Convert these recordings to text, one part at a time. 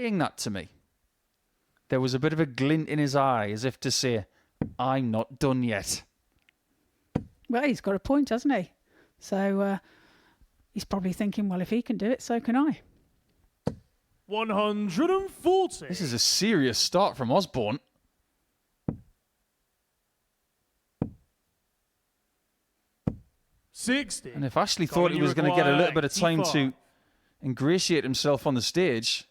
saying that to me, there was a bit of a glint in his eye, as if to say, I'm not done yet. Well, he's got a point, hasn't he? So he's probably thinking, well, if he can do it, so can I. 140. This is a serious start from Osborne. And if Ashley thought he was going to get a little bit of time to ingratiate himself on the stage,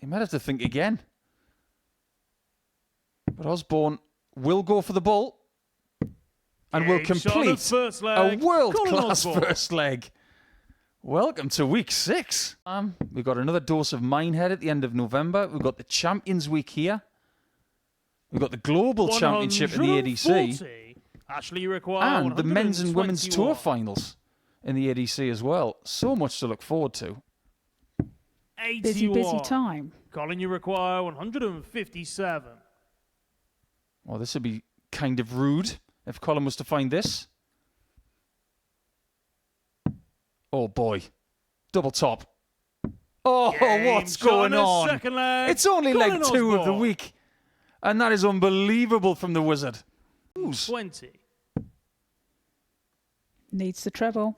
he might have to think again. But Osborne will go for the ball and will complete a world-class first leg. Welcome to week 6. We've got another dose of Minehead at the end of November. We've got the Champions Week here. We've got the Global Championship in the ADC. Ashley require and the men's and women's tour finals in the ADC as well. So much to look forward to. 81. Busy time. Colin, you require 157. Well, this would be kind of rude if Colin was to find this. Oh, boy. Double top. Oh, what's going on? It's only leg 2 of the week. And that is unbelievable from the wizard. 20. Needs the treble.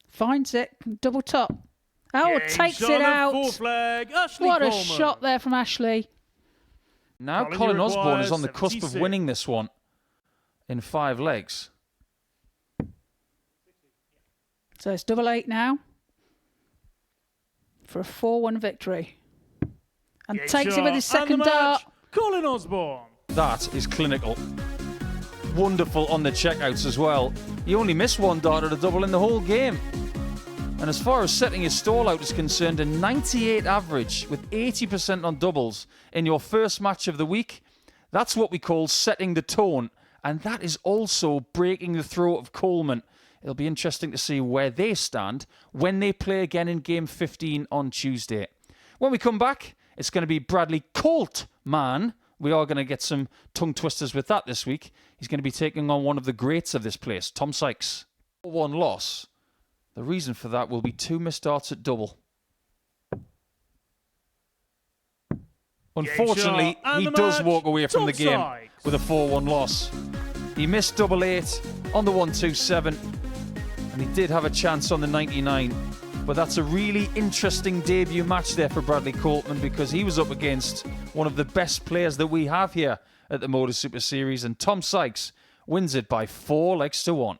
Finds it. Double top. Oh, takes it out. What a shot there from Ashley. Now Colin Osborne is on the cusp of winning this one in 5 legs. So it's 8 now for a 4-1 victory. And takes it with his second dart. Colin Osborne. That is clinical. Wonderful on the checkouts as well. He only missed 1 dart at a double in the whole game. And as far as setting his stall out is concerned, a 98 average with 80% on doubles in your first match of the week. That's what we call setting the tone. And that is also breaking the throat of Coleman. It'll be interesting to see where they stand when they play again in Game 15 on Tuesday. When we come back, it's going to be Bradley Colman. We are going to get some tongue twisters with that this week. He's going to be taking on one of the greats of this place, Tom Sykes. 1 loss. The reason for that will be 2 missed darts at double. Unfortunately, he does walk away from the game with a 4-1 loss. He missed 8 on the 127, and he did have a chance on the 99. But that's a really interesting debut match there for Bradley Colman, because he was up against one of the best players that we have here at the Motor Super Series, and Tom Sykes wins it by 4 legs to 1.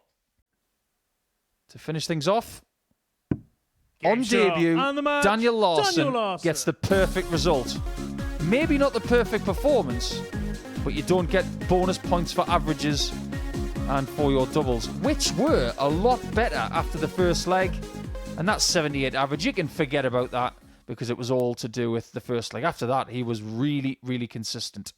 To finish things off, on debut, Daniel Larsson gets the perfect result. Maybe not the perfect performance, but you don't get bonus points for averages and for your doubles, which were a lot better after the first leg. And that 78 average, you can forget about that because it was all to do with the first leg. After that, he was really, really consistent.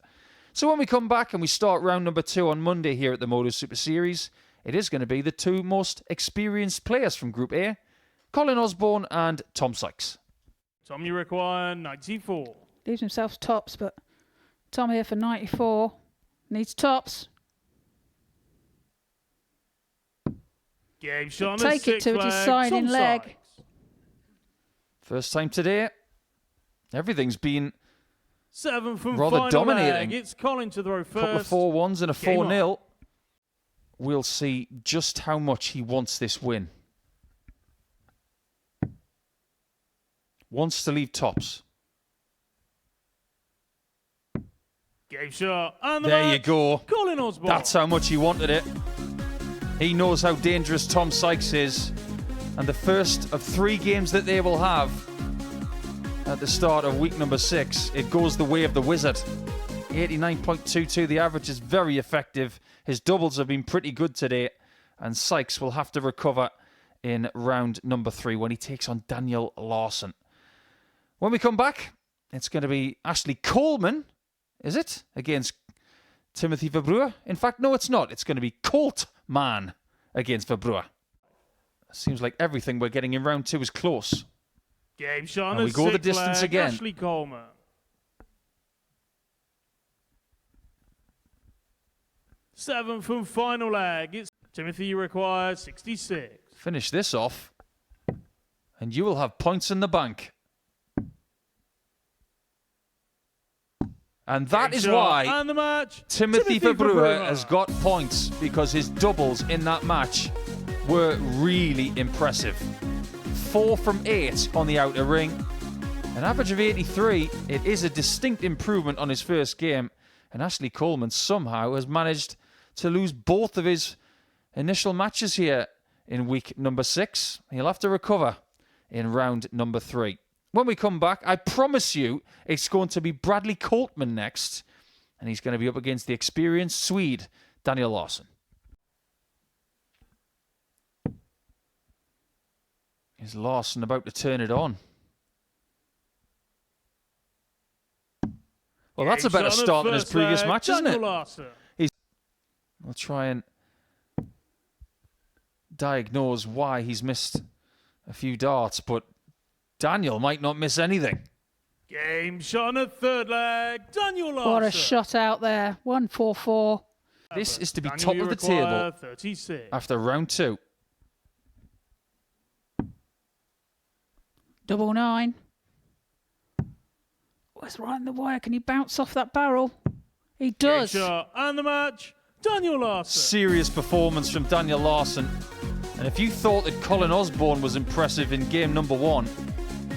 So when we come back and we start round number 2 on Monday here at the Moto Super Series, it is going to be the 2 most experienced players from Group A, Colin Osborne and Tom Sykes. Tom, you require 94. Leaves himself tops, but Tom here for 94. Needs tops. Take it to a deciding leg. First time today. Everything's been 7 from rather dominating. It's Colin to throw first. Couple of 4-1s and a 4-0. We'll see just how much he wants this win. Wants to leave tops. Game shot. And there you go. Colin Osborne. That's how much he wanted it. He knows how dangerous Tom Sykes is. And the first of 3 games that they will have at the start of week number 6, it goes the way of the wizard. 89.22, the average is very effective. His doubles have been pretty good today. And Sykes will have to recover in round number 3 when he takes on Daniel Larsson. When we come back, it's going to be Ashley Coleman, is it? Against Timothy Verbrugghe. In fact, no, it's not. It's going to be Colman against Verbrugghe. Seems like everything we're getting in round 2 is close. Game shot. And we go the distance again. Ashley Coleman. Seven from final leg. It's Timothy requires 66. Finish this off, and you will have points in the bank. And that Big is shot. why And the match. Timothy Verbrugghe has got points, because his doubles in that match were really impressive. 4 from 8 on the outer ring. An average of 83. It is a distinct improvement on his first game. And Ashley Coleman somehow has managed to lose both of his initial matches here in week number 6. He'll have to recover in round number 3. When we come back, I promise you it's going to be Bradley Colman next. And he's going to be up against the experienced Swede, Daniel Larsson. Is Larsson about to turn it on? Well, that's a better start than his previous match, isn't it? We'll try and diagnose why he's missed a few darts, but Daniel might not miss anything. Game shot on a third leg. Daniel Larsson. What a shot out there. 144. This is to be Daniel, top of the table 36. after round 2. Double 9. Oh, it's right in the wire. Can he bounce off that barrel? He does. Big shot. And the match. Daniel Larsson. Serious performance from Daniel Larsson. And if you thought that Colin Osborne was impressive in game number 1,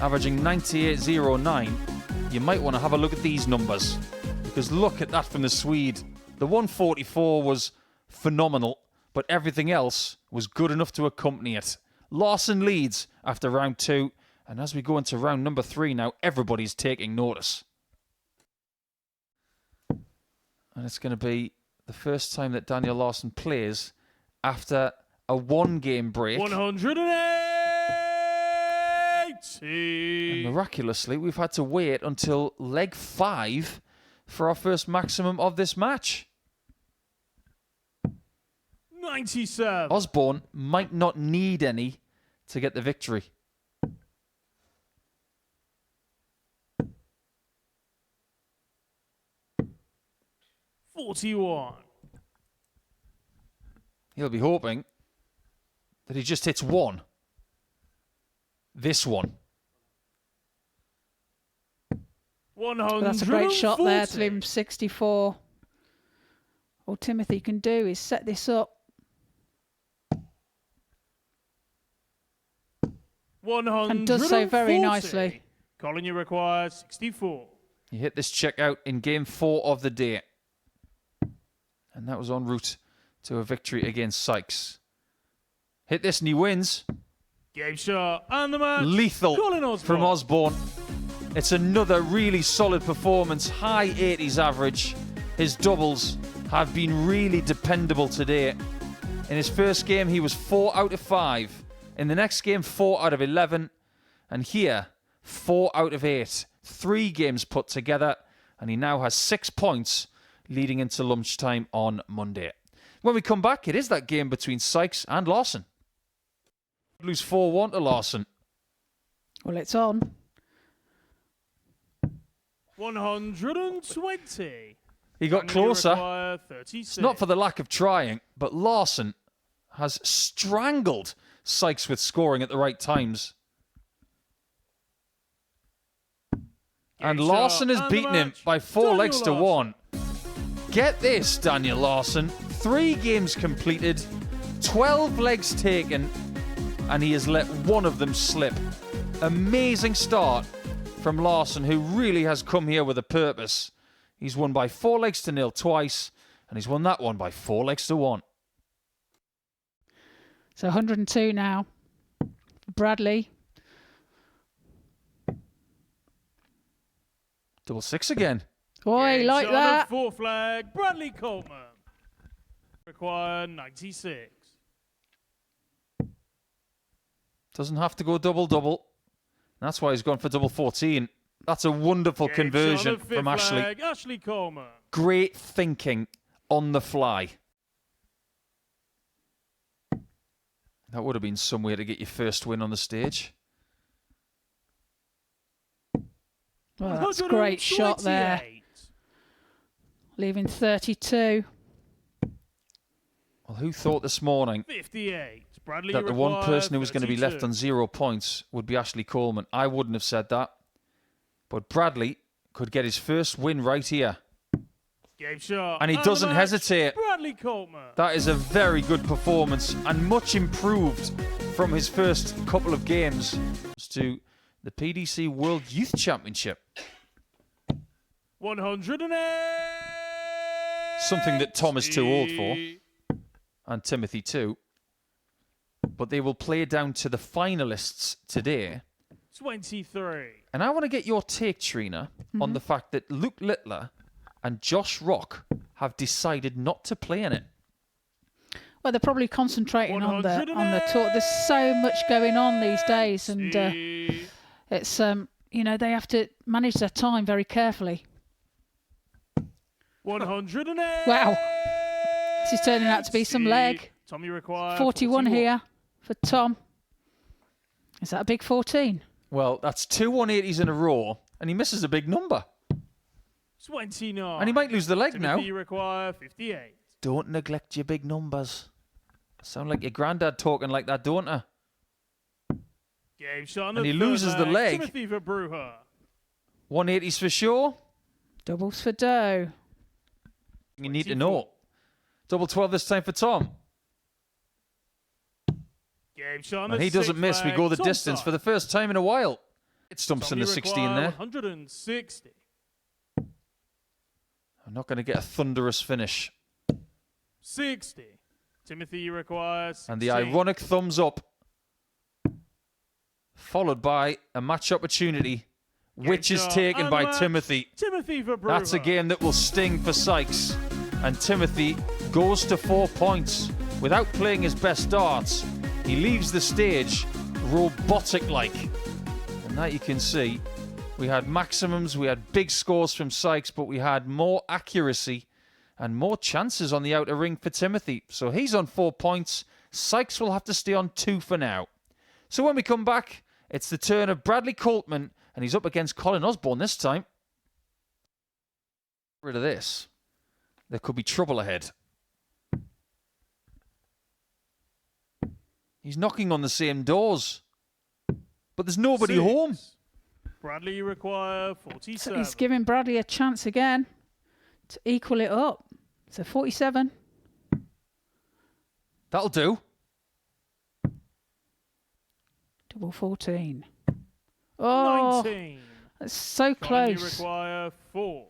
averaging 98.09, you might want to have a look at these numbers. Because look at that from the Swede. The 144 was phenomenal, but everything else was good enough to accompany it. Larsson leads after round 2, and as we go into round number 3 now, everybody's taking notice. And it's going to be the first time that Daniel Larsson plays after a 1-game break. 180. And miraculously, we've had to wait until leg 5 for our first maximum of this match. 97. Osborne might not need any to get the victory. .41. He'll be hoping that he just hits one. This one. 140. Well, that's a great shot there to leave him 64. All Timothy can do is set this up. 140. And does so very nicely. Colin, you require 64. He hit this check out in game 4 of the day. And that was en route to a victory against Sykes. Hit this and he wins. Game shot and the match. Lethal Colin Osborne. from Osborne. It's another really solid performance. High 80s average. His doubles have been really dependable today. In his first game, he was 4 out of 5. In the next game, 4 out of 11. And here, 4 out of 8. 3 games put together. And he now has 6 points leading into lunchtime on Monday. When we come back, it is that game between Sykes and Larsson. Lose 4-1 to Larsson. Well, it's on. 120. He got closer. 36. It's not for the lack of trying, but Larsson has strangled Sykes with scoring at the right times. And Larsson has beaten him by 4 legs to 1. Get this, Daniel Larsson. 3 games completed, 12 legs taken, and he has let one of them slip. Amazing start from Larsson, who really has come here with a purpose. He's won by 4 legs to 0 twice, and he's won that one by 4 legs to 1. So 102 now. Bradley. Double 6 again. Boy, like that. 4th flag. Bradley Coleman. Require 96. Doesn't have to go double-double. That's why he's gone for double 14. That's a wonderful conversion from Ashley. Ashley Coleman. Great thinking on the fly. That would have been some way to get your first win on the stage. Well, that's a great shot there. Leaving 32. Well, who thought this morning 58. Bradley that the one person who was going to be left on 0 points would be Ashley Coleman? I wouldn't have said that. But Bradley could get his first win right here. Game shot. And he the doesn't match, hesitate. Bradley Coleman. That is a very good performance and much improved from his first couple of games to the PDC World Youth Championship. 108. Something that Tom is too old for, and Timothy too. But they will play down to the finalists today. 23. And I want to get your take, Trina, on the fact that Luke Littler and Josh Rock have decided not to play in it. Well, they're probably concentrating on the tour. There's so much going on these days, and it's you know, they have to manage their time very carefully. 108. Wow, this is turning out to be some leg. Tommy requires 41 here for Tom. Is that a big 14? Well, that's two 180s in a row, and he misses a big number. 29. And he might lose the leg now. You require 58. Don't neglect your big numbers. Sound like your granddad talking like that, don't I? Game shot. And he loses the leg. Timothy Verbrugghe. 180s for sure. Doubles for Doe. You need to know. Double 12 this time for Tom. Game shot. And he doesn't miss. We go the distance for the first time in a while. It stumps in the 16 there. 160. I'm not going to get a thunderous finish. 60. Timothy, you require 16. And the ironic thumbs up, followed by a match opportunity, which is taken by Timothy. Timothy Verbrugghe. That's a game that will sting for Sykes. And Timothy goes to 4 points. Without playing his best darts, he leaves the stage robotic-like. And that you can see. We had maximums, we had big scores from Sykes, but we had more accuracy and more chances on the outer ring for Timothy. So he's on 4 points. Sykes will have to stay on 2 for now. So when we come back, it's the turn of Bradley Coleman, and he's up against Colin Osborne this time. Get rid of this. There could be trouble ahead. He's knocking on the same doors. But there's nobody home. Bradley, you require 47. So he's giving Bradley a chance again to equal it up. So 47. That'll do. Double 14. Oh, 19. that's so Colin, you close. require 4.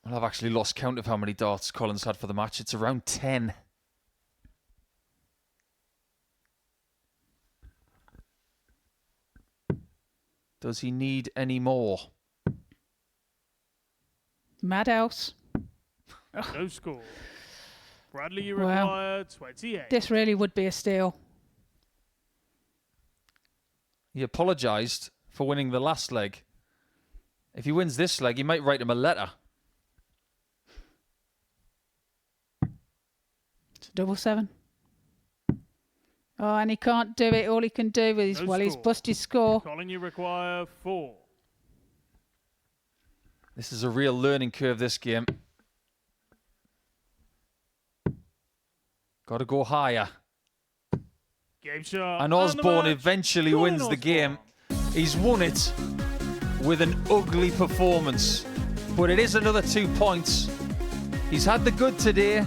Well, I've actually lost count of how many darts Colin's had for the match. It's around 10. Does he need any more? Madhouse. No score. Bradley, you Wow. require 28. This really would be a steal. He apologised for winning the last leg. If he wins this leg, he might write him a letter. It's double 7. Oh, and he can't do it. All he can do is, No well, he's score. busted score. Colin, you require 4. This is a real learning curve, this game. Got to go higher. Game shot. And Osborne the match. eventually Colin wins the Osborne. game. He's won it with an ugly performance. But it is another 2 points. He's had the good today.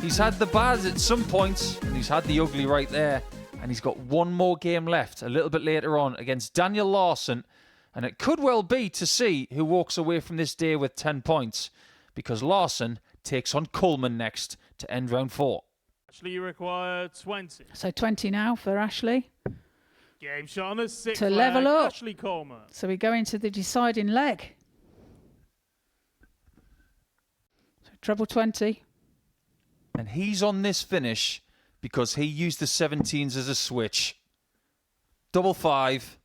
He's had the bad at some points. And he's had the ugly right there. And he's got one more game left a little bit later on against Daniel Larsson. And it could well be to see who walks away from this day with 10 points. Because Larsson takes on Coleman next to end round 4. Ashley, you require 20. So 20 now for Ashley. Game shot on the 6th To level leg, up. Ashley Coleman. So we go into the deciding leg. So treble 20. And he's on this finish because he used the 17s as a switch. Double 5.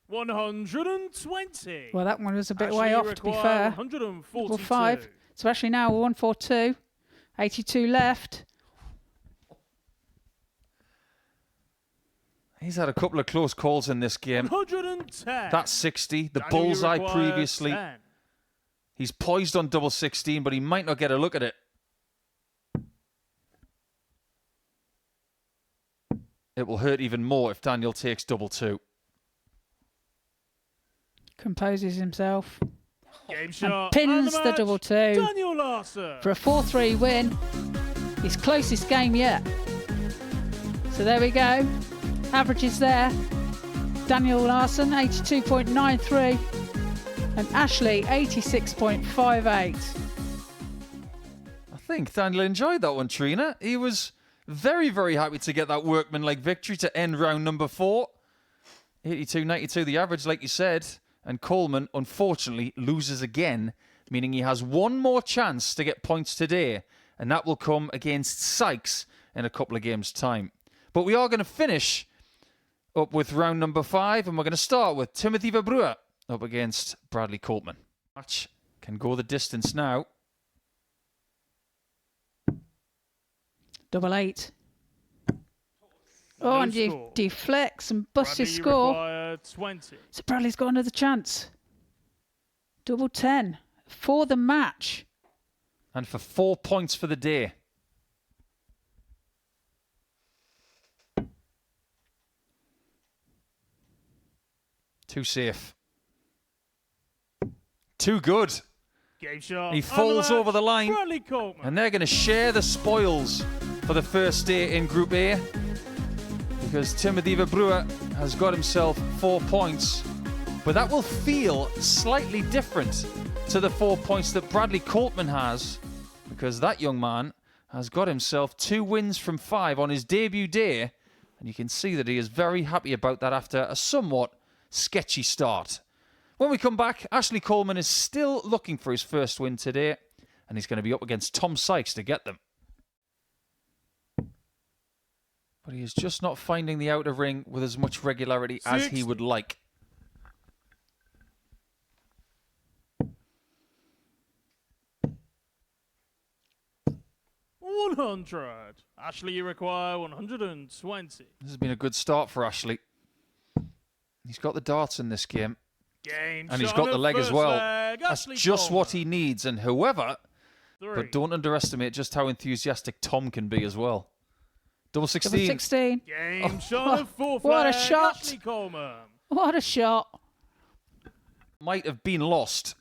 120. Well, that one was a bit Ashley, way you off, to be require fair. 142. Double 5. So Ashley now 142. 82 left. He's had a couple of close calls in this game. 110. That's 60. The Daniel, you bullseye require previously. 10. He's poised on double 16, but he might not get a look at it. It will hurt even more if Daniel takes double 2. Composes himself. Game shot. Pins and the match, double two Daniel Larsson. for a 4-3 win. His closest game yet. So there we go. Averages there. Daniel Larsson, 82.93. And Ashley, 86.58. I think Daniel enjoyed that one, Trina. He was very, very happy to get that workmanlike victory to end round number 4. 82.92 the average, like you said. And Coleman, unfortunately, loses again, meaning he has one more chance to get points today. And that will come against Sykes in a couple of games' time. But we are going to finish up with round number 5, and we're going to start with Timothy Verbrugghe up against Bradley Colman. Match can go the distance now. 8-8. Oh, and he deflects and busts his score. 20. So Bradley's got another chance. 10 for the match. And for 4 points for the day. Too safe. Too good. Game shot. He falls over the line. Bradley Coleman. And they're going to share the spoils for the first day in Group A. Because Timothy Verbrugghe has got himself 4 points. But that will feel slightly different to the 4 points that Bradley Colman has. Because that young man has got himself 2 wins from 5 on his debut day. And you can see that he is very happy about that after a somewhat sketchy start. When we come back, Ashley Coleman is still looking for his first win today, and he's going to be up against Tom Sykes to get them. But he is just not finding the outer ring with as much regularity as he would like. $100. Ashley, you require 120. This has been a good start for Ashley. He's got the darts in this game. And he's got the leg as well. That's just what he needs. And whoever, but don't underestimate just how enthusiastic Tom can be as well. Double 16. 16. Game shot of 4 what a flag, shot. Ashley Coleman. What a shot. Might have been lost.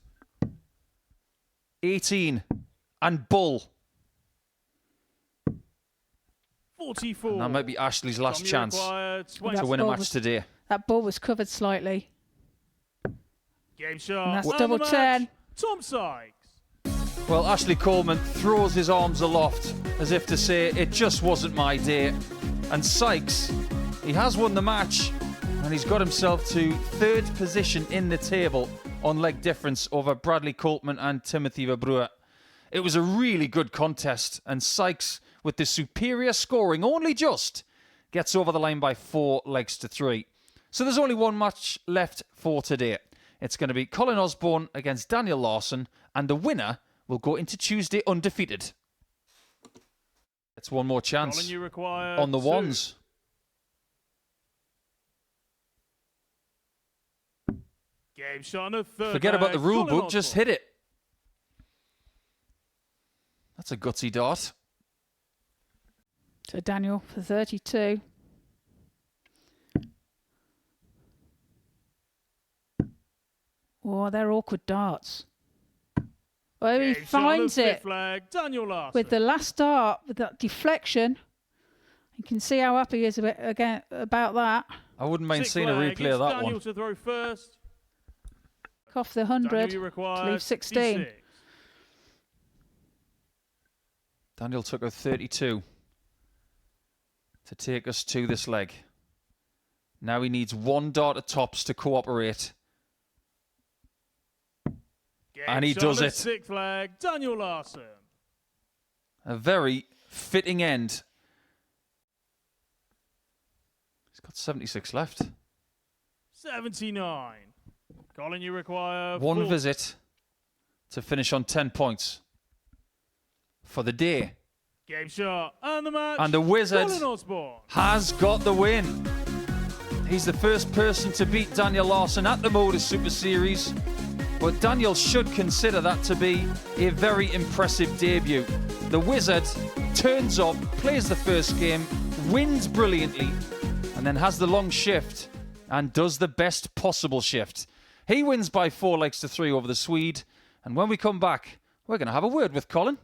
18. And bull. 44. And that might be Ashley's last chance to win a match today. That ball was covered slightly. Game shot. And that's double 10. Tom Sykes. Well, Ashley Coleman throws his arms aloft as if to say, it just wasn't my day. And Sykes, he has won the match, and he's got himself to 3rd position in the table on leg difference over Bradley Colman and Timothy Verbrugghe. It was a really good contest, and Sykes, with the superior scoring, only just gets over the line by 4 legs to 3. So there's only one match left for today. It's going to be Colin Osborne against Daniel Larsson, and the winner will go into Tuesday undefeated. It's one more chance Colin, you require on the 2. ones. Game shot on a 3rd. Forget about the rule Colin book, just Osborne. hit it. That's a gutsy dart. So Daniel for 32. Oh, they're awkward darts. Well, he Game shot on finds the 5th it flag, Daniel Larsson. with the last dart, with that deflection. You can see how happy he is about that. I wouldn't mind 6th seeing a flag, replay of it's that Daniel one. to throw first. Off the Daniel, 100 you to require leave 16. 66. Daniel took a 32 to take us to this leg. Now he needs 1 dart at tops to cooperate. Game And he shot does on it. 6th flag, Daniel Larsson. A very fitting end. He's got 76 left. 79. Colin, you require 1 4. visit to finish on 10 points for the day. Game shot and the match. And the Wizard Colin Osborne. has got the win. He's the first person to beat Daniel Larsson at the Modus Super Series. But Daniel should consider that to be a very impressive debut. The Wizard turns up, plays the first game, wins brilliantly, and then has the long shift and does the best possible shift He wins by 4 legs to 3 over the Swede. And when we come back, we're going to have a word with Colin.